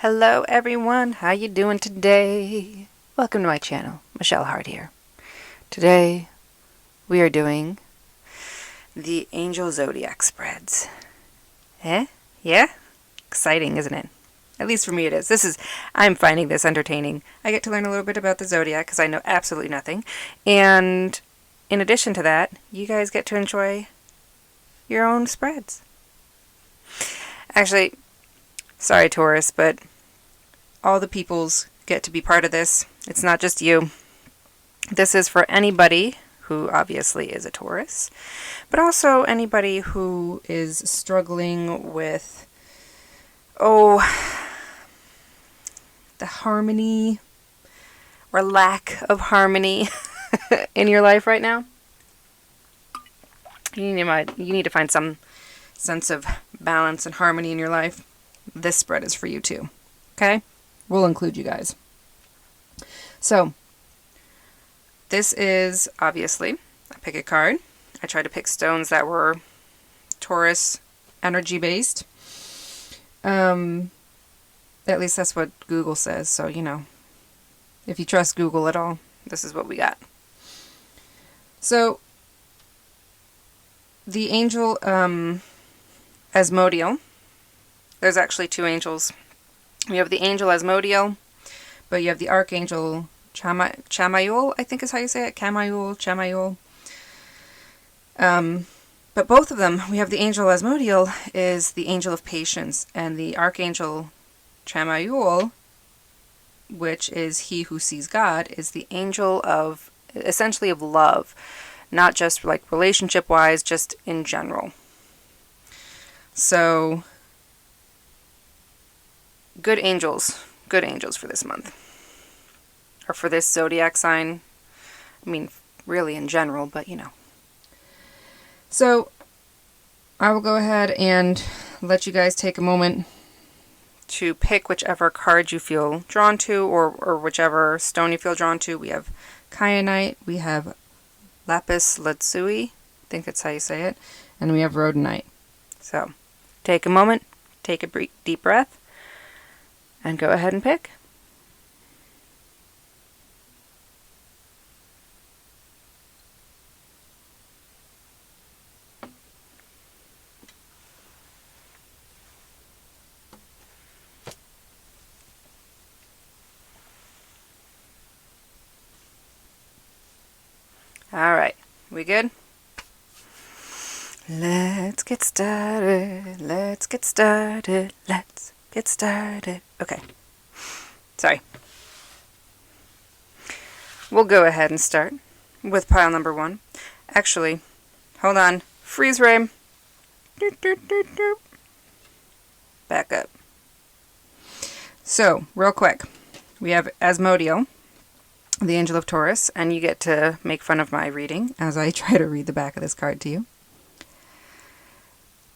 Hello everyone, how you doing today? Welcome to my channel, Michelle Hart here. Today we are doing the Angel Zodiac Spreads. Yeah? Exciting, isn't it? At least for me it is. I'm finding this entertaining. I get to learn a little bit about the Zodiac because I know absolutely nothing. And in addition to that, you guys get to enjoy your own spreads. Actually, sorry Taurus, but all the peoples get to be part of this. It's not just you. This is for anybody who obviously is a Taurus, but also anybody who is struggling with, the harmony or lack of harmony in your life right now. You need to find some sense of balance and harmony in your life. This spread is for you too. Okay? We'll include you guys. So, this is obviously, I pick a card. I try to pick stones that were Taurus energy based. At least that's what Google says, so if you trust Google at all, this is what we got. So, the angel Asmodeal, there's actually two angels. You have the angel Asmodeal, but you have the archangel Chamael, I think is how you say it. Chamael. But both of them, we have the angel Asmodeal is the angel of patience, and the archangel Chamael, which is he who sees God, is the angel of, essentially of love. Not just like relationship-wise, just in general. So, good angels for this month. Or for this zodiac sign. I mean, really in general, but So, I will go ahead and let you guys take a moment to pick whichever card you feel drawn to, or whichever stone you feel drawn to. We have kyanite, we have lapis lazuli, I think that's how you say it, and we have rhodonite. So, take a moment, take a deep breath, and go ahead and pick. Alright, we good? Let's get started. Okay. Sorry. We'll go ahead and start with pile number 1. Actually, hold on. Freeze frame. Back up. So, real quick. We have Asmodeal, the angel of Taurus, and you get to make fun of my reading as I try to read the back of this card to you.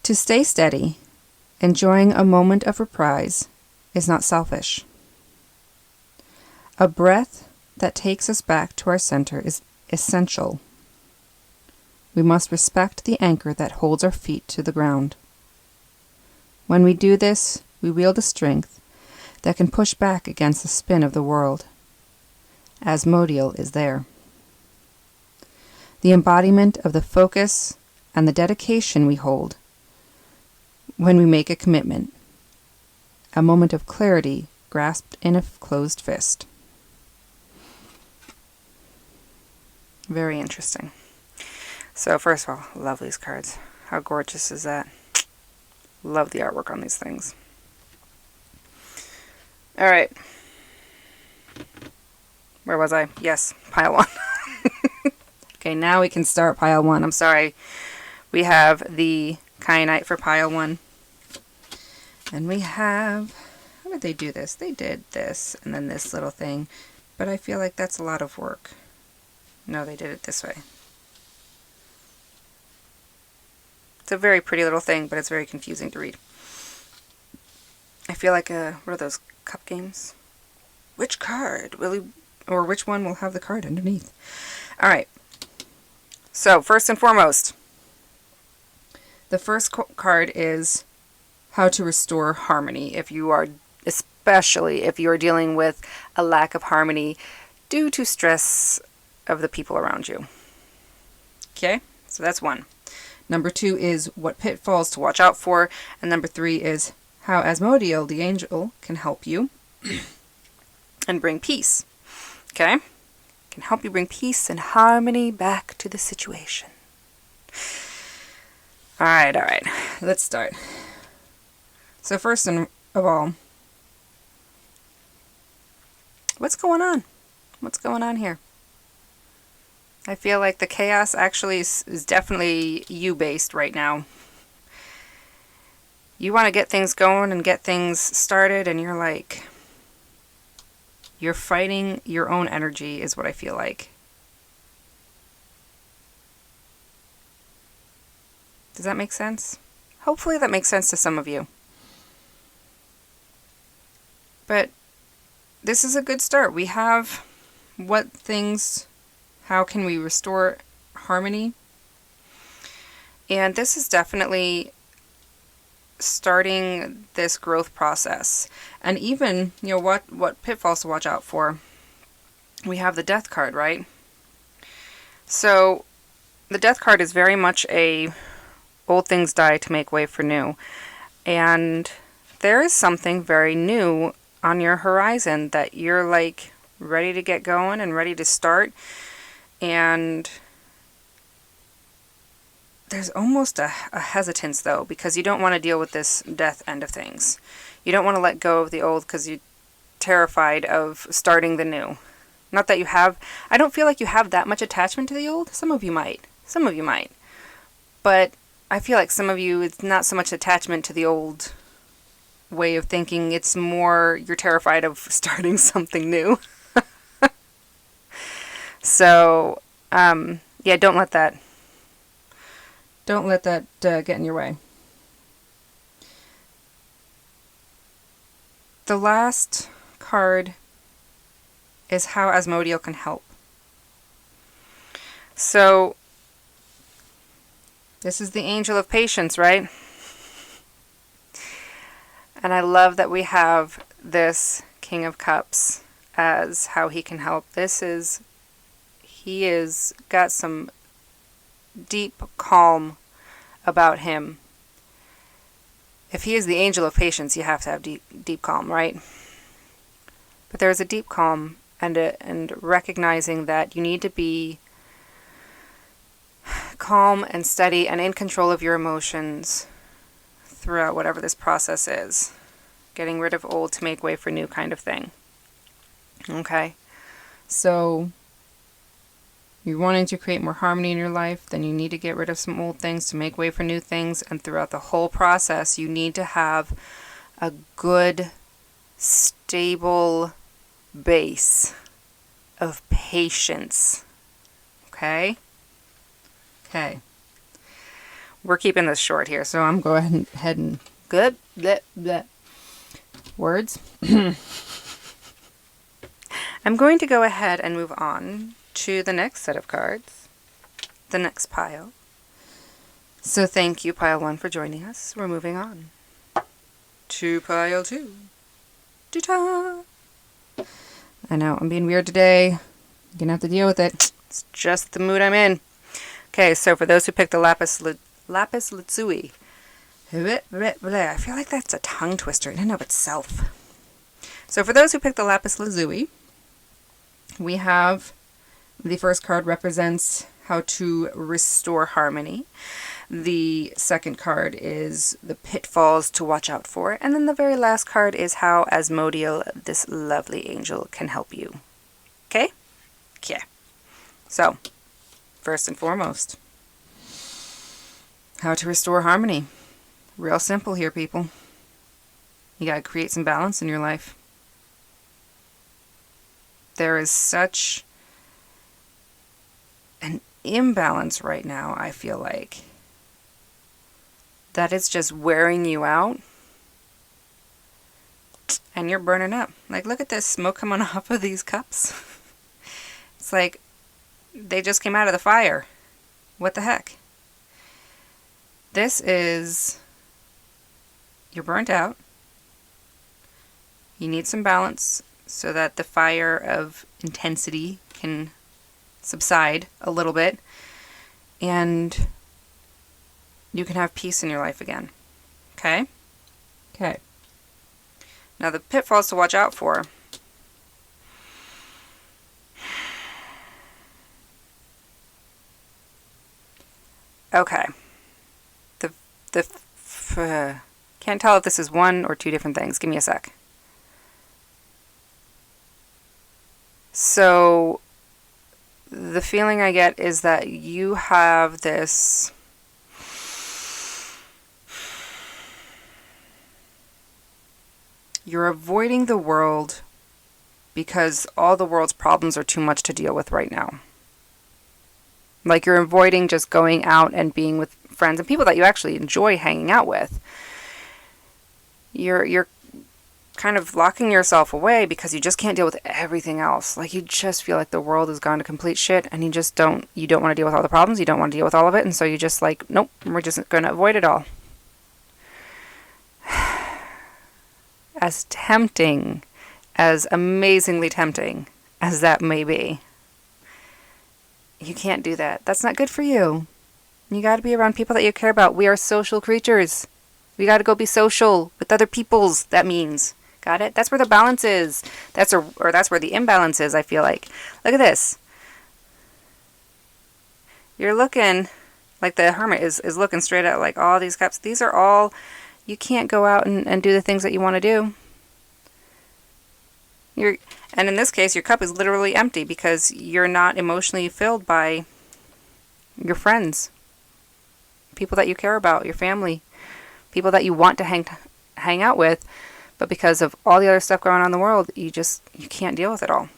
To stay steady, enjoying a moment of reprise, is not selfish. A breath that takes us back to our center is essential. We must respect the anchor that holds our feet to the ground. When we do this, we wield a strength that can push back against the spin of the world. Asmodeal is there. The embodiment of the focus and the dedication we hold when we make a commitment. A moment of clarity grasped in a closed fist. Very interesting. So first of all, love these cards. How gorgeous is that? Love the artwork on these things. Alright. Where was I? Yes, pile 1. Okay, now we can start pile 1. I'm sorry. We have the kyanite for pile 1. And we have... How did they do this? They did this and then this little thing. But I feel like that's a lot of work. No, they did it this way. It's a very pretty little thing, but it's very confusing to read. I feel like what are those cup games? Which card will you... Or which one will have the card underneath. Alright. So, first and foremost, the first card is how to restore harmony. If you are especially if you're dealing with a lack of harmony due to stress of the people around you. Okay, so that's one. Number 2 is what pitfalls to watch out for. And number 3 is how Asmodeus, the angel, can help you and bring peace. Okay? Can help you bring peace and harmony back to the situation. Alright. Let's start. So first of all, what's going on? What's going on here? I feel like the chaos actually is definitely you-based right now. You want to get things going and get things started, and you're like, you're fighting your own energy is what I feel like. Does that make sense? Hopefully that makes sense to some of you. But this is a good start. We have how can we restore harmony? And this is definitely starting this growth process. And even, what pitfalls to watch out for. We have the Death card, right? So the Death card is very much a old things die to make way for new. And there is something very new on your horizon that you're like ready to get going and ready to start. And there's almost a hesitance, though, because you don't want to deal with this death end of things. You don't want to let go of the old because you're terrified of starting the new. Not that you have... I don't feel like you have that much attachment to the old. Some of you might. But I feel like some of you, it's not so much attachment to the old way of thinking. It's more you're terrified of starting something new. So, don't let that get in your way. The last card is how Asmodeus can help. So, this is the Angel of Patience, right? And I love that we have this King of Cups as how he can help. He is got some deep calm about him. If he is the Angel of Patience, you have to have deep calm, right? But there is a deep calm and recognizing that you need to be calm and steady and in control of your emotions throughout whatever this process is. Getting rid of old to make way for new kind of thing. Okay? So you're wanting to create more harmony in your life, then you need to get rid of some old things to make way for new things. And throughout the whole process, you need to have a good, stable base of patience. Okay? Okay. We're keeping this short here, so I'm going ahead and... Good. Bleh, bleh. Words. I'm going to go ahead and move on to the next set of cards, the next pile. So thank you, pile 1, for joining us. We're moving on to pile 2. Ta-ta! I know, I'm being weird today. You're going to have to deal with it. It's just the mood I'm in. Okay, so for those who picked the lapis lazuli, I feel like that's a tongue twister in and of itself. So for those who picked the lapis lazuli, we have the first card represents how to restore harmony. The second card is the pitfalls to watch out for. And then the very last card is how Asmodeus, this lovely angel, can help you. Okay? Okay. So, first and foremost, how to restore harmony. Real simple here, people. You gotta create some balance in your life. There is such an imbalance right now, I feel like, that it's just wearing you out and you're burning up. Like, look at this smoke coming off of these cups. It's like they just came out of the fire. What the heck? This is, you're burnt out. You need some balance so that the fire of intensity can subside a little bit and you can have peace in your life again. Okay? Okay. Now the pitfalls to watch out for. Okay. Can't tell if this is one or two different things. Give me a sec. So the feeling I get is that you have this you're avoiding the world because all the world's problems are too much to deal with right now. Like you're avoiding just going out and being with friends and people that you actually enjoy hanging out with. You're kind of locking yourself away because you just can't deal with everything else. Like you just feel like the world has gone to complete shit and you don't want to deal with all the problems, you don't want to deal with all of it, and so you just like, nope, we're just going to avoid it all. As tempting, as amazingly tempting as that may be, you can't do that. That's not good for you. You got to be around people that you care about. We are social creatures. We got to go be social with other peoples, that means. Got it? That's where the balance is. That's where the imbalance is, I feel like. Look at this. You're looking like the hermit is looking straight at like all these cups. These are all, you can't go out and do the things that you want to do. And in this case, your cup is literally empty because you're not emotionally filled by your friends, people that you care about, your family, people that you want to hang out with, but because of all the other stuff going on in the world, you can't deal with it all.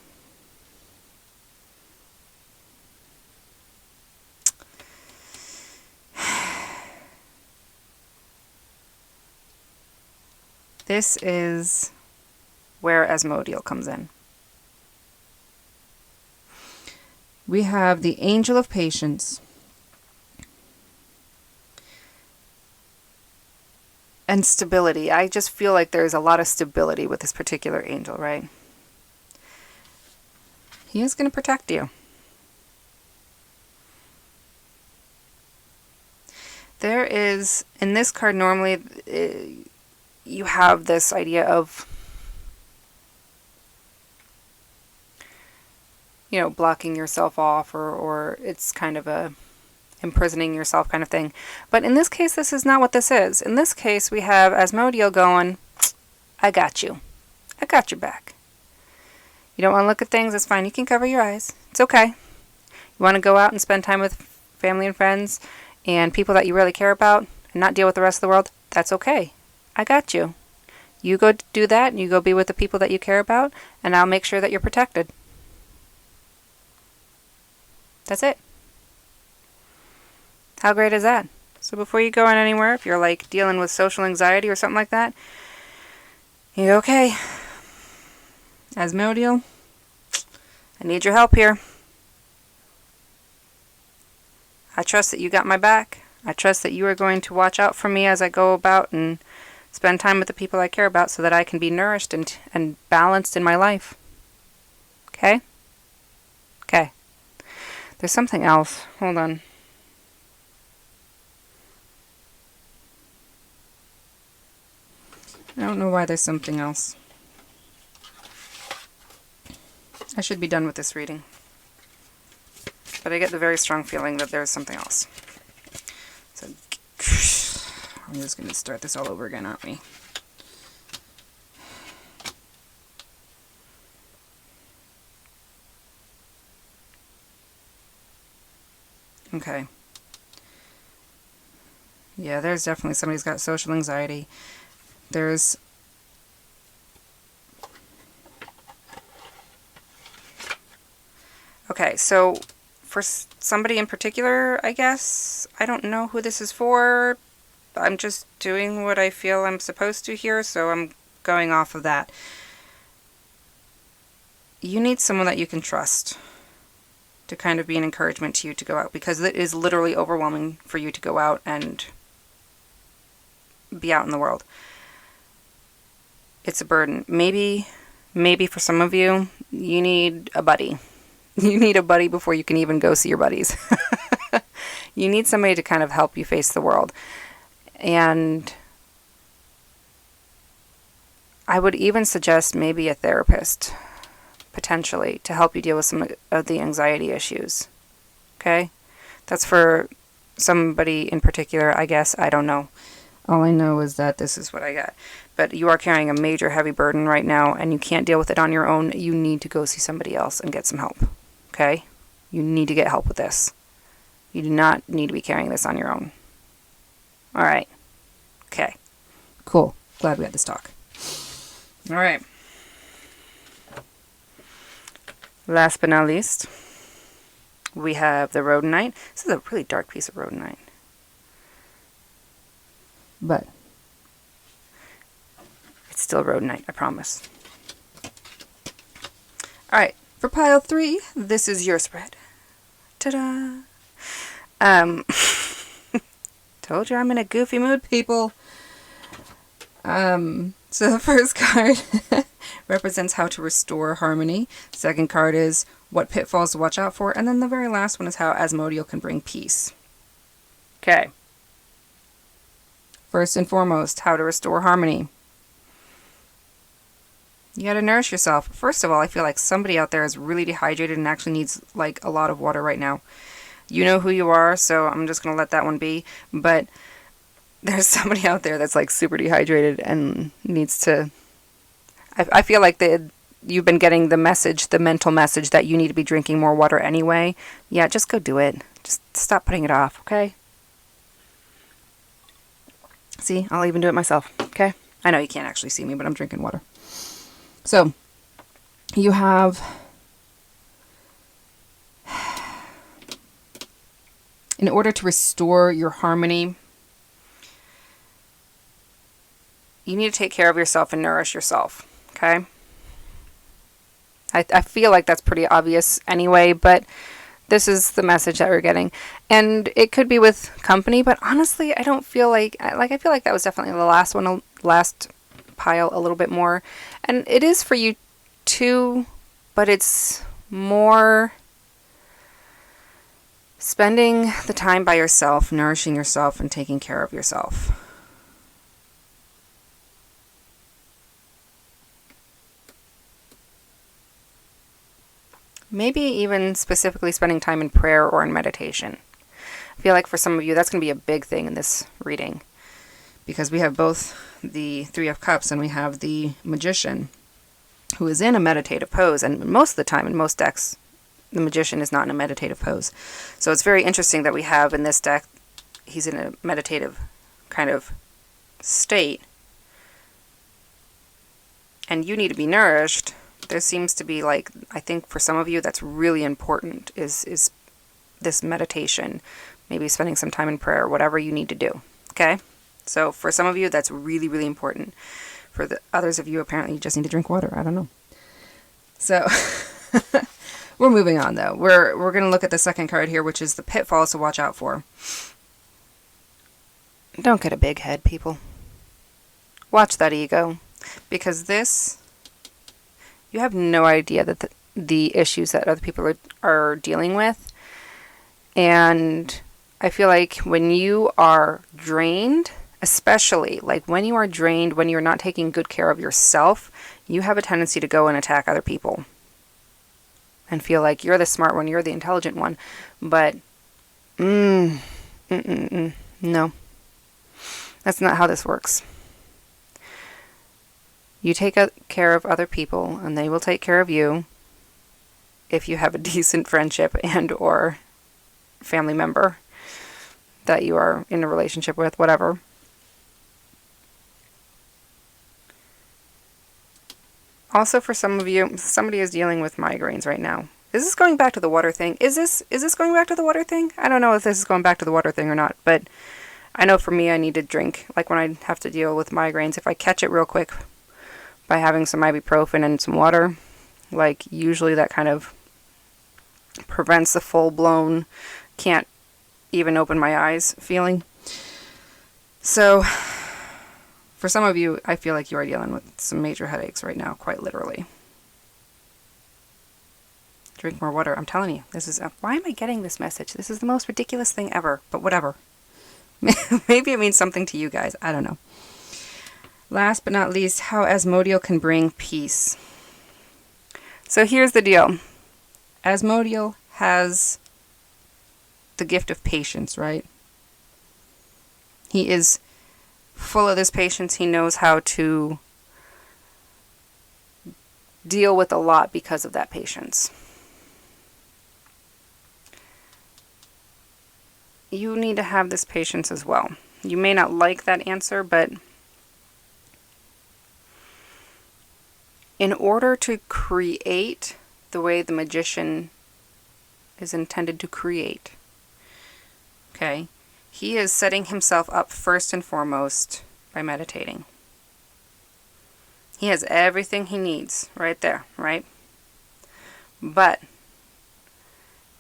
This is where Asmodeal comes in. We have the Angel of Patience. And stability. I just feel like there's a lot of stability with this particular angel, right? He is going to protect you. There is, in this card normally, you have this idea of, blocking yourself off or it's kind of a imprisoning yourself kind of thing. But in this case, this is not what this is. In this case, we have Asmodeal going, I got you. I got your back. You don't want to look at things? That's fine. You can cover your eyes. It's okay. You want to go out and spend time with family and friends and people that you really care about and not deal with the rest of the world? That's okay. I got you. You go do that and you go be with the people that you care about and I'll make sure that you're protected. That's it. How great is that? So before you go in anywhere, if you're like dealing with social anxiety or something like that, you go, okay, Asmodeal, I need your help here. I trust that you got my back. I trust that you are going to watch out for me as I go about and spend time with the people I care about so that I can be nourished and balanced in my life. Okay? Okay. There's something else. Hold on. I don't know why there's something else. I should be done with this reading. But I get the very strong feeling that there's something else. So, I'm just going to start this all over again, aren't we? Okay. Yeah, there's definitely somebody's got social anxiety. There's okay, so for somebody in particular, I guess, I don't know who this is for. I'm just doing what I feel I'm supposed to here, so I'm going off of that. You need someone that you can trust to kind of be an encouragement to you to go out, because it is literally overwhelming for you to go out and be out in the world. it's a burden. Maybe for some of you, you need a buddy. You need a buddy before you can even go see your buddies. You need somebody to kind of help you face the world. And I would even suggest maybe a therapist, potentially, to help you deal with some of the anxiety issues. Okay? That's for somebody in particular, I guess. I don't know. All I know is that this is what I got. But you are carrying a major heavy burden right now, and you can't deal with it on your own. You need to go see somebody else and get some help. Okay? You need to get help with this. You do not need to be carrying this on your own. Alright. Okay. Cool. Glad we had this talk. Alright. Last but not least, we have the rhodonite. This is a really dark piece of rhodonite. But it's still rhodonite, I promise. Alright, for pile 3, this is your spread. Ta-da! Told you I'm in a goofy mood, people. So the first card represents how to restore harmony. Second card is what pitfalls to watch out for. And then the very last one is how Asmodeal can bring peace. Okay. First and foremost, how to restore harmony. You gotta nourish yourself. First of all, I feel like somebody out there is really dehydrated and actually needs like a lot of water right now. You know who you are, so I'm just gonna let that one be. But there's somebody out there that's like super dehydrated and needs to... I feel like you've been getting the message, the mental message that you need to be drinking more water anyway. Yeah, just go do it. Just stop putting it off, okay? See, I'll even do it myself, okay? I know you can't actually see me, but I'm drinking water. So, you have... In order to restore your harmony, you need to take care of yourself and nourish yourself, okay? I feel like that's pretty obvious anyway, but this is the message that we're getting. And it could be with company, but honestly, I don't feel like... I feel like that was definitely the last pile a little bit more. And it is for you too, but it's more... spending the time by yourself, nourishing yourself, and taking care of yourself. Maybe even specifically spending time in prayer or in meditation. I feel like for some of you, that's going to be a big thing in this reading. Because we have both the Three of Cups and we have the Magician, who is in a meditative pose. And most of the time, in most decks, the Magician is not in a meditative pose. So it's very interesting that we have in this deck, he's in a meditative kind of state. And you need to be nourished. There seems to be like, I think for some of you that's really important is this meditation. Maybe spending some time in prayer, whatever you need to do. Okay? So for some of you that's really, really important. For the others of you, apparently you just need to drink water. I don't know. So... We're moving on, though. We're going to look at the second card here, which is the pitfalls to watch out for. Don't get a big head, people. Watch that ego. Because this, you have no idea that the issues that other people are dealing with. And I feel like when you are drained, especially like when you are drained, when you're not taking good care of yourself, you have a tendency to go and attack other people. And feel like you're the smart one, you're the intelligent one. But, no. That's not how this works. You take care of other people, and they will take care of you if you have a decent friendship and or family member that you are in a relationship with, whatever. Also, for some of you, somebody is dealing with migraines right now. Is this going back to the water thing? Is this going back to the water thing? I don't know if this is going back to the water thing or not, but I know for me I need to drink. Like when I have to deal with migraines, if I catch it real quick by having some ibuprofen and some water, like usually that kind of prevents the full-blown, can't even open my eyes feeling. So, For some of you, I feel like you are dealing with some major headaches right now, quite literally. Drink more water. I'm telling you, why am I getting this message? This is the most ridiculous thing ever, but whatever. Maybe it means something to you guys. I don't know. Last but not least, how Asmodeal can bring peace. So here's the deal. Asmodeal has the gift of patience, right? He is full of this patience. He knows how to deal with a lot because of that patience. You need to have this patience as well. You may not like that answer, but in order to create the way the magician is intended to create, okay, he is setting himself up first and foremost by meditating. He has everything he needs right there, right? But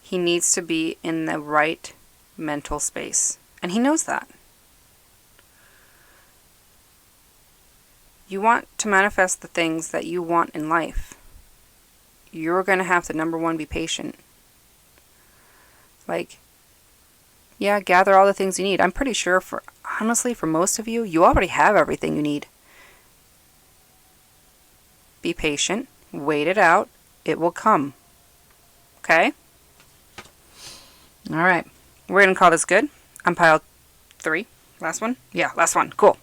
he needs to be in the right mental space. And he knows that. You want to manifest the things that you want in life. You're going to have to, number one, be patient. Like, yeah, gather all the things you need. I'm pretty sure honestly, for most of you, you already have everything you need. Be patient. Wait it out. It will come. Okay? All right. We're going to call this good. I'm pile 3. Last one? Yeah, last one. Cool.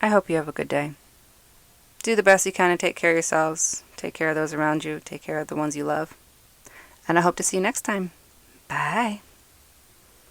I hope you have a good day. Do the best you can to take care of yourselves. Take care of those around you. Take care of the ones you love. And I hope to see you next time. Bye.